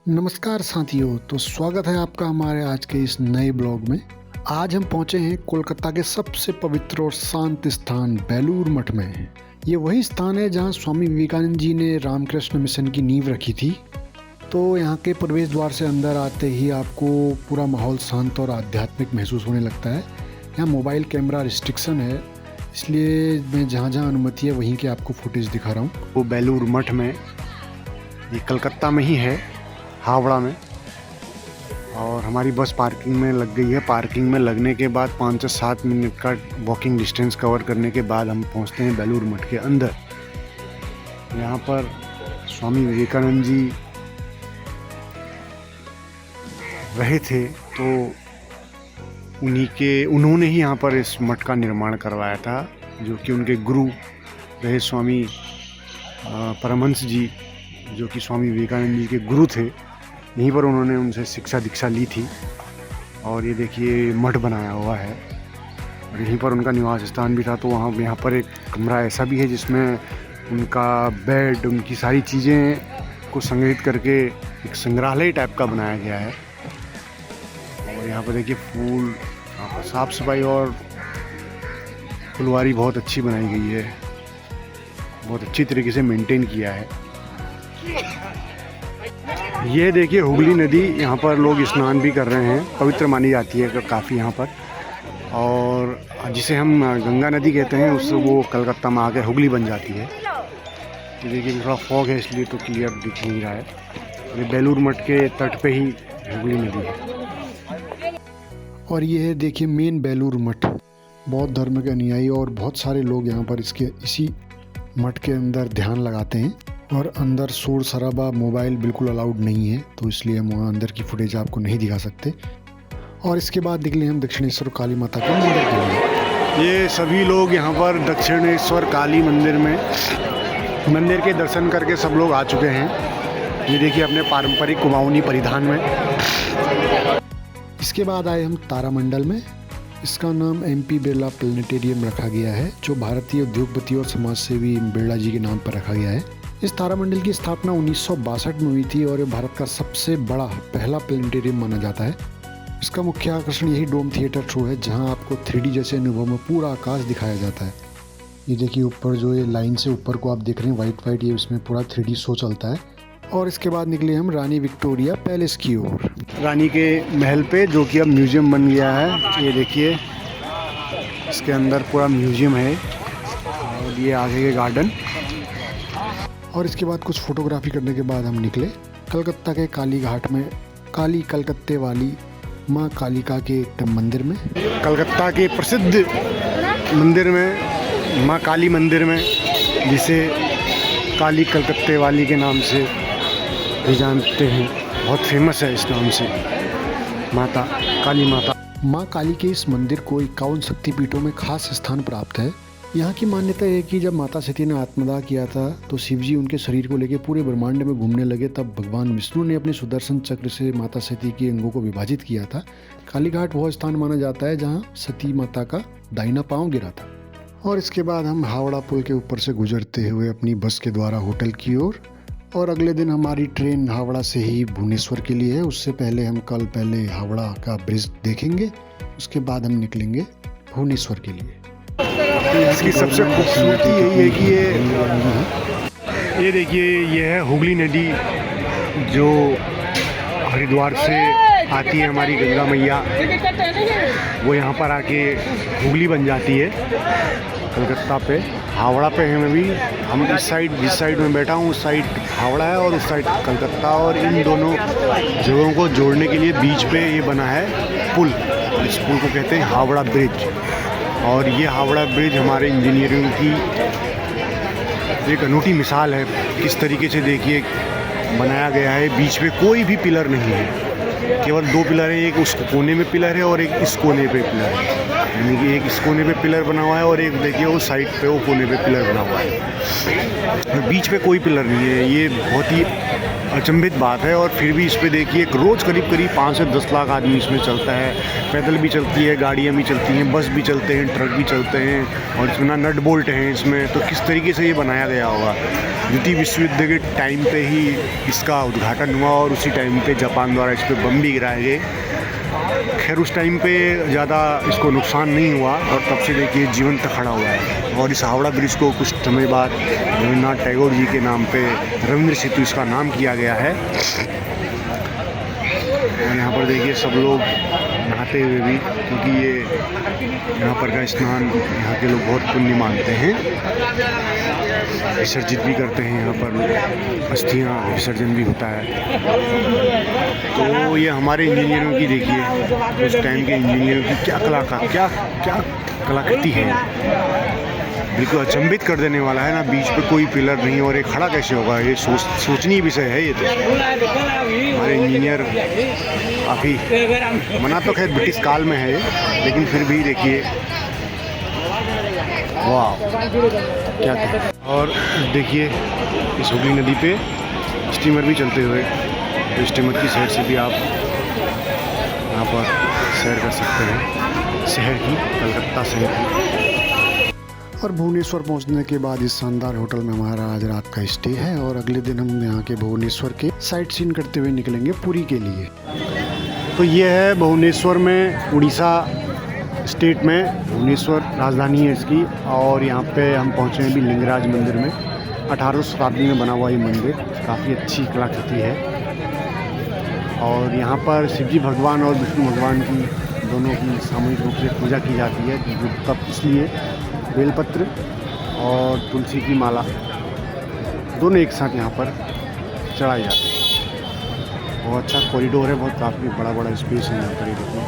नमस्कार साथियों। तो स्वागत है आपका हमारे आज के इस नए ब्लॉग में। आज हम पहुंचे हैं कोलकाता के सबसे पवित्र और शांत स्थान बेलूर मठ में। ये वही स्थान है जहां स्वामी विवेकानंद जी ने रामकृष्ण मिशन की नींव रखी थी। तो यहाँ के प्रवेश द्वार से अंदर आते ही आपको पूरा माहौल शांत और आध्यात्मिक महसूस होने लगता है। यहाँ मोबाइल कैमरा रिस्ट्रिक्शन है, इसलिए मैं जहाँ जहाँ अनुमति है वहीं के आपको फुटेज दिखा रहा हूँ। वो बेलूर मठ में, ये कलकत्ता में ही है, हावड़ा में। और हमारी बस पार्किंग में लग गई है। पार्किंग में लगने के बाद 5 से 7 मिनट का वॉकिंग डिस्टेंस कवर करने के बाद हम पहुंचते हैं बेलूर मठ के अंदर। यहाँ पर स्वामी विवेकानंद जी रहे थे, तो उन्होंने ही यहाँ पर इस मठ का निर्माण करवाया था, जो कि उनके गुरु रहे स्वामी परमहंस जी, जो कि स्वामी विवेकानंद जी के गुरु थे। यहीं पर उन्होंने उनसे शिक्षा दीक्षा ली थी। और ये देखिए मठ बनाया हुआ है और यहीं पर उनका निवास स्थान भी था। तो यहाँ पर एक कमरा ऐसा भी है जिसमें उनका बेड, उनकी सारी चीज़ें को संग्रहित करके एक संग्रहालय टाइप का बनाया गया है। और यहाँ पर देखिए फूल, यहाँ पर साफ़ सफाई और फुलवारी बहुत अच्छी बनाई गई है, बहुत अच्छी तरीके से मेंटेन किया है। ये देखिए हुगली नदी, यहाँ पर लोग स्नान भी कर रहे हैं, पवित्र मानी जाती है काफ़ी यहाँ पर। और जिसे हम गंगा नदी कहते हैं, उससे वो कलकत्ता में आके हुगली बन जाती है। ये देखिए थोड़ा फॉग है इसलिए तो क्लियर दिख नहीं रहा है। ये बेलूर मठ के तट पे ही हुगली नदी है। और ये है देखिए मेन बेलूर मठ। बौद्ध धर्म के अनुयायी और बहुत सारे लोग यहाँ पर इसी मठ के अंदर ध्यान लगाते हैं। और अंदर शोर शराबा, मोबाइल बिल्कुल अलाउड नहीं है, तो इसलिए हम वहाँ अंदर की फुटेज आपको नहीं दिखा सकते। और इसके बाद निकले हम दक्षिणेश्वर काली माता के मंदिर के लिए। ये सभी लोग यहाँ पर दक्षिणेश्वर काली मंदिर के दर्शन करके सब लोग आ चुके हैं। ये देखिए अपने पारंपरिक कुमाऊनी परिधान में। इसके बाद आए हम तारामंडल में। इसका नाम MP बिरला प्लेनेटेरियम रखा गया है, जो भारतीय उद्योगपति और समाजसेवी बिरला जी के नाम पर रखा गया है। इस तारामंडल की स्थापना 1962 में हुई थी और ये भारत का सबसे बड़ा पहला प्लेनेटेरियम माना जाता है। इसका मुख्य आकर्षण यही डोम थिएटर शो है, जहां आपको 3D जैसे अनुभव में पूरा आकाश दिखाया जाता है। ये देखिए ऊपर जो ये लाइन से ऊपर को आप देख रहे हैं वाइट, ये इसमें पूरा 3D शो चलता है। और इसके बाद निकले हम रानी विक्टोरिया पैलेस की ओर। रानी के महल पे, जो कि अब म्यूजियम बन गया है। ये देखिए इसके अंदर पूरा म्यूजियम है और ये आगे के गार्डन। और इसके बाद कुछ फोटोग्राफी करने के बाद हम निकले कलकत्ता के काली घाट में काली कलकत्ते वाली माँ कालिका के मंदिर में। कलकत्ता के प्रसिद्ध मंदिर में, माँ काली मंदिर में, जिसे काली कलकत्ते वाली के नाम से भी जानते हैं, बहुत फेमस है इस नाम से, माता काली माता। माँ काली के इस मंदिर को 51 शक्तिपीठों में खास स्थान प्राप्त है। यहाँ की मान्यता है कि जब माता सती ने आत्मदाह किया था, तो शिव जी उनके शरीर को लेकर पूरे ब्रह्मांड में घूमने लगे। तब भगवान विष्णु ने अपने सुदर्शन चक्र से माता सती के अंगों को विभाजित किया था। कालीघाट वह स्थान माना जाता है जहाँ सती माता का दाहिना पांव गिरा था। और इसके बाद हम हावड़ा पुल के ऊपर से गुजरते हुए अपनी बस के द्वारा होटल की ओर। और अगले दिन हमारी ट्रेन हावड़ा से ही भुवनेश्वर के लिए है। उससे पहले हम कल हावड़ा का ब्रिज देखेंगे, उसके बाद हम निकलेंगे भुवनेश्वर के लिए। इसकी सबसे खूबसूरती यही है कि ये देखिए, ये है हुगली नदी, जो हरिद्वार से आती है, हमारी गंगा मैया। वो यहाँ पर आके हुगली बन जाती है कलकत्ता पे। हावड़ा पे हैं अभी हम। जिस साइड में बैठा हूँ उस साइड हावड़ा है और उस साइड कलकत्ता। और इन दोनों जगहों को जोड़ने के लिए बीच पे ये बना है पुल। इस पुल को कहते हैं हावड़ा ब्रिज। और ये हावड़ा ब्रिज हमारे इंजीनियरिंग की एक अनूठी मिसाल है। किस तरीके से देखिए बनाया गया है। बीच में कोई भी पिलर नहीं है, केवल 2 पिलर है। एक उस कोने में पिलर है और एक इस कोने पे पिलर है। यानी कि एक इस कोने पे पिलर बना हुआ है और एक देखिए उस साइड पे वो कोने पे पिलर बना हुआ है। बीच में कोई पिलर नहीं है। ये बहुत ही अचंभित बात है। और फिर भी इस पे देखिए रोज़ करीब 5 से 10 लाख आदमी इसमें चलता है। पैदल भी चलती है, गाड़ियाँ भी चलती हैं, बस भी चलते हैं, ट्रक भी चलते हैं और इसमें ना नट बोल्ट हैं इसमें। तो किस तरीके से ये बनाया गया होगा। द्वितीय विश्व युद्ध के टाइम पे ही इसका उद्घाटन हुआ और उसी टाइम पे जापान द्वारा इस पर बम भी गिराए गए। खैर उस टाइम पे ज़्यादा इसको नुकसान नहीं हुआ और तब से देखिए जीवंत खड़ा हुआ है। और इस हावड़ा ब्रिज को कुछ समय बाद रविन्द्रनाथ टैगोर जी के नाम पे रविंद्र सेतु इसका नाम किया गया है। और यहाँ पर देखिए सब लोग नहाते हुए भी, क्योंकि ये यहाँ पर का स्नान यहाँ के लोग बहुत पुण्य मानते हैं। विसर्जित भी करते हैं यहाँ पर, अस्थियाँ विसर्जन भी होता है। तो ये हमारे इंजीनियरों की देखिए उस टाइम के इंजीनियरों की क्या कलाकृति है। बिल्कुल अचंभित कर देने वाला है ना। बीच पे कोई पिलर नहीं और ये खड़ा कैसे होगा, ये सोचनीय विषय है। ये तो हमारे इंजीनियर काफ़ी मना तो खैर ब्रिटिश काल में है ये, लेकिन फिर भी देखिए वाह क्या क्या। और देखिए इस हुगली नदी पे स्टीमर भी चलते हुए, तो स्टीमर की सैर से भी आप यहाँ पर सैर कर सकते हैं शहर की, कलकत्ता शहर की। और भुवनेश्वर पहुंचने के बाद इस शानदार होटल में हमारा आज रात का स्टे है और अगले दिन हम यहाँ के भुवनेश्वर के साइट सीन करते हुए निकलेंगे पुरी के लिए। तो ये है भुवनेश्वर में, उड़ीसा स्टेट में भुवनेश्वर राजधानी है इसकी। और यहाँ पे हम पहुँचे हैं भी लिंगराज मंदिर में। 18वीं शताब्दी में बना हुआ ये मंदिर काफ़ी अच्छी कलाकृति है। और यहाँ पर शिवजी भगवान और विष्णु भगवान की दोनों की सामूहिक रूप से पूजा की जाती है। तब इसलिए बेलपत्र और तुलसी की माला दोनों एक साथ यहाँ पर चढ़ाई जाती है। बहुत अच्छा कॉरिडोर है, बहुत काफ़ी बड़ा स्पेस है यहाँ पर। ये देखिए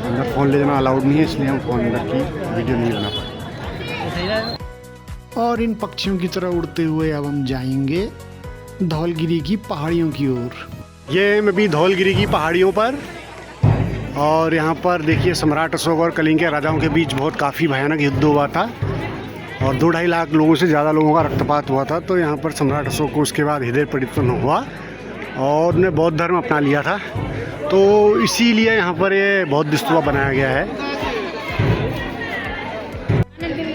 अंदर फ़ोन ले जाना अलाउड नहीं है, इसलिए हम फ़ोन अंदर की वीडियो नहीं बना पाए। और इन पक्षियों की तरह उड़ते हुए अब हम जाएंगे धौलगिरी की पहाड़ियों की ओर। ये मैं भी धौलगिरी की पहाड़ियों पर। और यहाँ पर देखिए सम्राट अशोक और कलिंग के राजाओं के बीच बहुत काफ़ी भयानक युद्ध हुआ था और 2-2.5 लाख लोगों से ज़्यादा लोगों का रक्तपात हुआ था। तो यहाँ पर सम्राट अशोक को उसके बाद हृदय परिवर्तन हुआ और उन्हें बौद्ध धर्म अपना लिया था। तो इसीलिए यहाँ पर ये बौद्ध स्तूपा बनाया गया है।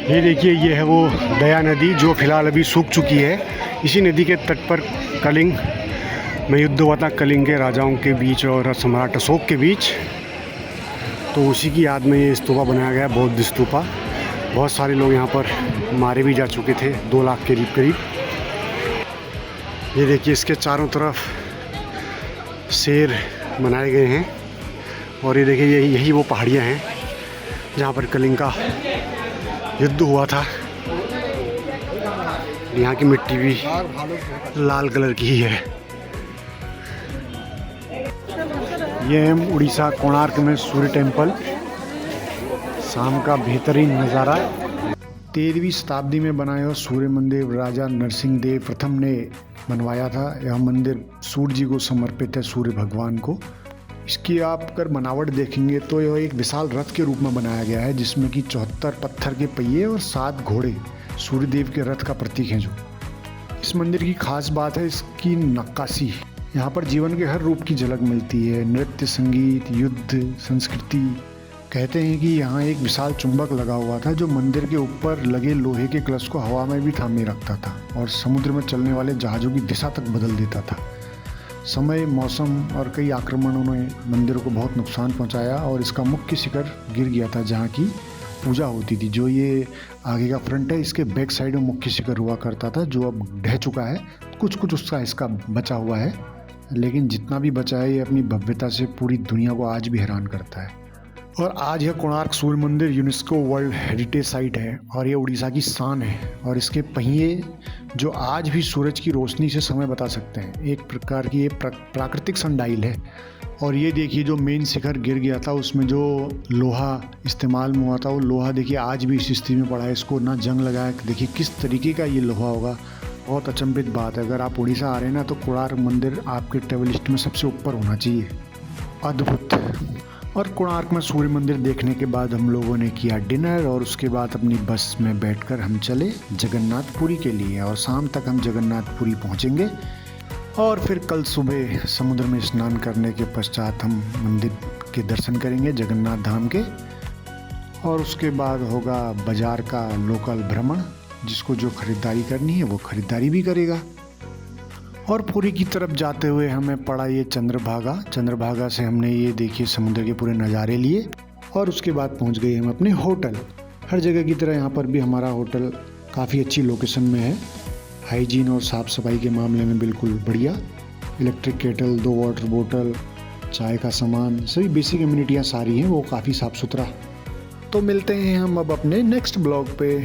ये देखिए ये है वो दया नदी जो फिलहाल अभी सूख चुकी है। इसी नदी के तट पर कलिंग में युद्ध हुआ था, कलिंग के राजाओं के बीच और सम्राट अशोक के बीच। तो उसी की याद में ये स्तूपा बनाया गया, बौद्ध स्तूपा। बहुत सारे लोग यहाँ पर मारे भी जा चुके थे, 2 लाख के करीब। ये देखिए इसके चारों तरफ शेर बनाए गए हैं। और ये देखिए यही वो पहाड़ियाँ हैं जहाँ पर कलिंग का युद्ध हुआ था। यहाँ की मिट्टी भी लाल कलर की ही है। ये है उड़ीसा कोणार्क में सूर्य टेम्पल। शाम का बेहतरीन नज़ारा। 13वीं शताब्दी में बनाया हुआ सूर्य मंदिर राजा नरसिंह देव प्रथम ने बनवाया था। यह मंदिर सूर्य जी को समर्पित है, सूर्य भगवान को। इसकी आप अगर बनावट देखेंगे तो यह एक विशाल रथ के रूप में बनाया गया है, जिसमें कि 74 पत्थर के पहिए और 7 घोड़े सूर्यदेव के रथ का प्रतीक हैं। जो इस मंदिर की खास बात है इसकी नक्काशी। यहाँ पर जीवन के हर रूप की झलक मिलती है, नृत्य, संगीत, युद्ध, संस्कृति। कहते हैं कि यहाँ एक विशाल चुंबक लगा हुआ था जो मंदिर के ऊपर लगे लोहे के कलश को हवा में भी थामे रखता था और समुद्र में चलने वाले जहाज़ों की दिशा तक बदल देता था। समय, मौसम और कई आक्रमणों ने मंदिर को बहुत नुकसान पहुँचाया और इसका मुख्य शिखर गिर गया था जहाँ की पूजा होती थी। जो ये आगे का फ्रंट है, इसके बैक साइड में मुख्य शिखर हुआ करता था, जो अब ढह चुका है। कुछ उसका इसका बचा हुआ है, लेकिन जितना भी बचा है ये अपनी भव्यता से पूरी दुनिया को आज भी हैरान करता है। और आज यह कोणार्क सूर्य मंदिर यूनेस्को वर्ल्ड हेरिटेज साइट है और ये उड़ीसा की शान है। और इसके पहिए जो आज भी सूरज की रोशनी से समय बता सकते हैं, एक प्रकार की ये प्राकृतिक सनडाइल है। और ये देखिए जो मेन शिखर गिर गया था उसमें जो लोहा इस्तेमाल में हुआ था, वो लोहा देखिए आज भी इस स्थिति में पड़ा है। इसको ना जंग लगाया, देखिए किस तरीके का ये लोहा होगा। बहुत अचंभित बात है। अगर आप उड़ीसा आ रहे हैं ना तो कोणार्क मंदिर आपके ट्रैवल लिस्ट में सबसे ऊपर होना चाहिए। अद्भुत। और कोणार्क में सूर्य मंदिर देखने के बाद हम लोगों ने किया डिनर और उसके बाद अपनी बस में बैठकर हम चले जगन्नाथपुरी के लिए और शाम तक हम जगन्नाथपुरी पहुंचेंगे और फिर कल सुबह समुद्र में स्नान करने के पश्चात हम मंदिर के दर्शन करेंगे जगन्नाथ धाम के और उसके बाद होगा बाज़ार का लोकल भ्रमण, जिसको जो खरीदारी करनी है वो खरीदारी भी करेगा। और पुरी की तरफ जाते हुए हमें पड़ा ये चंद्रभागा से हमने ये देखिए समुद्र के पूरे नज़ारे लिए और उसके बाद पहुंच गए हम अपने होटल। हर जगह की तरह यहाँ पर भी हमारा होटल काफ़ी अच्छी लोकेशन में है, हाइजीन और साफ़ सफाई के मामले में बिल्कुल बढ़िया। इलेक्ट्रिक केटल, 2 वाटर बोतल, चाय का सामान, सभी बेसिक एमिनिटियाँ सारी हैं, वो काफ़ी साफ़ सुथरा। तो मिलते हैं हम अब अपने नेक्स्ट ब्लॉग पे।